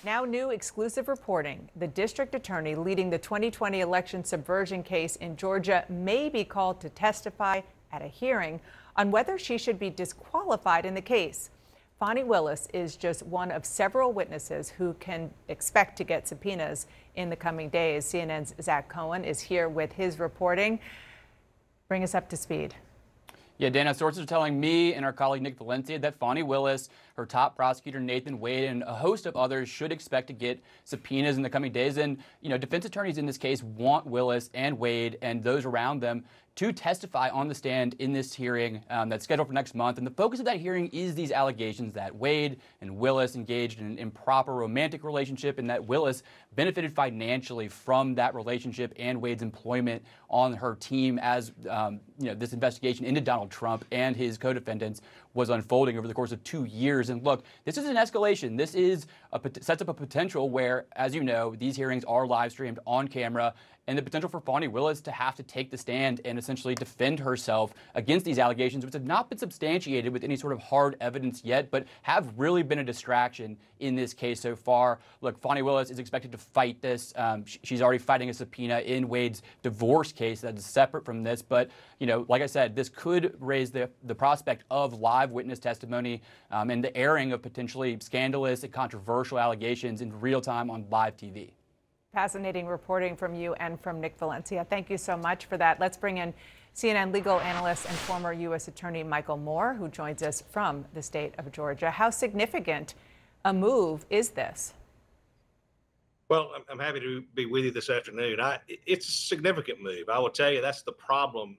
Now, new exclusive reporting. The district attorney leading the 2020 election subversion case in Georgia may be called to testify at a hearing on whether she should be disqualified in the case. Fani Willis is just one of several witnesses who can expect to get subpoenas in the coming days. CNN's Zach Cohen is here with his reporting. Bring us up to speed. Yeah, Dana, sources are telling me and our colleague Nick Valencia that Fani Willis, her top prosecutor Nathan Wade, and a host of others should expect to get subpoenas in the coming days. And, defense attorneys in this case want Willis and Wade and those around them to testify on the stand in this hearing that's scheduled for next month. And the focus of that hearing is these allegations that Wade and Willis engaged in an improper romantic relationship and that Willis benefited financially from that relationship and Wade's employment on her team as this investigation into Donald Trump and his co-defendants was unfolding over the course of 2 years. And look, this is an escalation. This is sets up a potential where, as you know, these hearings are live streamed on camera, and the potential for Fani Willis to have to take the stand and essentially defend herself against these allegations, which have not been substantiated with any sort of hard evidence yet, but have really been a distraction in this case so far. Look, Fani Willis is expected to fight this. She's already fighting a subpoena in Wade's divorce case that is separate from this. But, like I said, this could raise the prospect of live witness testimony and the airing of potentially scandalous and controversial allegations in real time on live TV. Fascinating reporting from you and from Nick Valencia. Thank you so much for that. Let's bring in CNN legal analyst and former U.S. Attorney Michael Moore, who joins us from the state of Georgia. How significant a move is this? Well, I'm happy to be with you this afternoon. It's a significant move. I will tell you that's the problem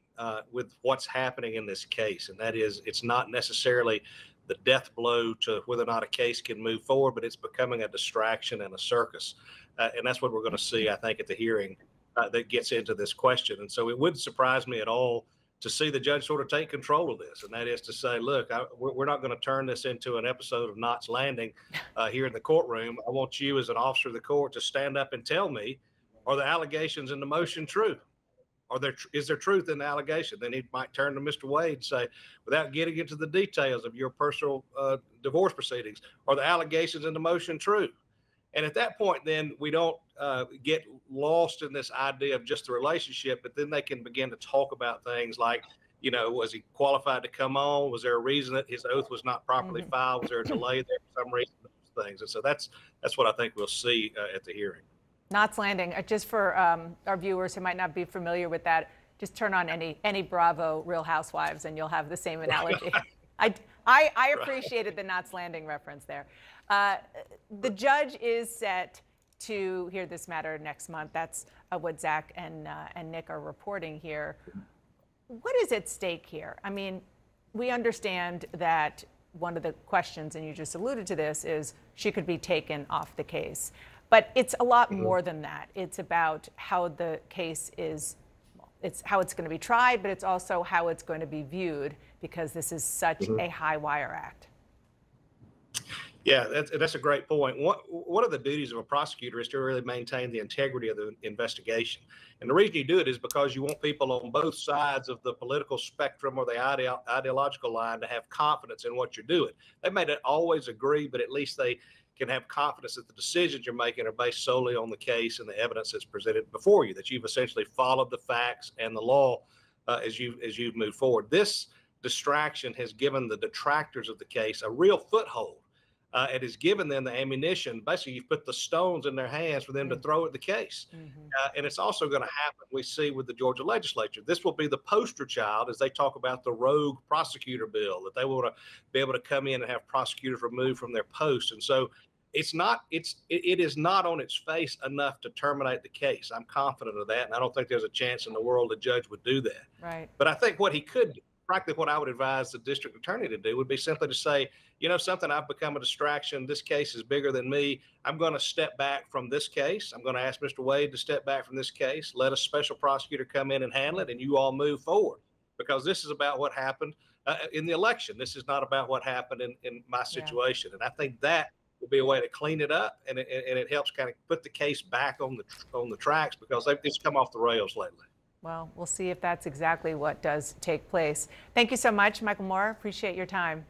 with what's happening in this case, and that is it's not necessarily the death blow to whether or not a case can move forward, but it's becoming a distraction and a circus. And that's what we're going to see, I think, at the hearing that gets into this question. And so it wouldn't surprise me at all to see the judge sort of take control of this. And that is to say, look, we're not going to turn this into an episode of Knots Landing here in the courtroom. I want you as an officer of the court to stand up and tell me, are the allegations in the motion true? Is there truth in the allegation? Then he might turn to Mr. Wade and say, without getting into the details of your personal divorce proceedings, are the allegations in the motion true? And at that point, then we don't get lost in this idea of just the relationship, but then they can begin to talk about things like, was he qualified to come on? Was there a reason that his oath was not properly filed? Was there a delay there for some reason? Those things. And so that's what I think we'll see at the hearing. Knots Landing. Just for our viewers who might not be familiar with that, just turn on any Bravo Real Housewives and you'll have the same analogy. I appreciated the Knots Landing reference there. The judge is set to hear this matter next month. That's what Zach and Nick are reporting here. What is at stake here? I mean, we understand that one of the questions, and you just alluded to this, is she could be taken off the case. But it's a lot more than that. It's about how the case is, it's how it's going to be tried, but it's also how it's going to be viewed because this is such a high wire act. Yeah, that's a great point. One of the duties of a prosecutor is to really maintain the integrity of the investigation. And the reason you do it is because you want people on both sides of the political spectrum or the ideological line to have confidence in what you're doing. They may not always agree, but at least they can have confidence that the decisions you're making are based solely on the case and the evidence that's presented before you, that you've essentially followed the facts and the law as you've moved forward. This distraction has given the detractors of the case a real foothold. It has given them the ammunition. Basically, you've put the stones in their hands for them to throw at the case. And it's also going to happen, we see, with the Georgia legislature. This will be the poster child as they talk about the rogue prosecutor bill, that they want to be able to come in and have prosecutors removed from their posts. And so it is not on its face enough to terminate the case. I'm confident of that. And I don't think there's a chance in the world a judge would do that. Right. But I think what he could do, frankly, what I would advise the district attorney to do would be simply to say, something, I've become a distraction. This case is bigger than me. I'm going to step back from this case. I'm going to ask Mr. Wade to step back from this case. Let a special prosecutor come in and handle it, and you all move forward. Because this is about what happened in the election. This is not about what happened in my situation. And I think that will be a way to clean it up, and it helps kind of put the case back on the tracks because it's come off the rails lately. Well, we'll see if that's exactly what does take place. Thank you so much, Michael Moore. Appreciate your time.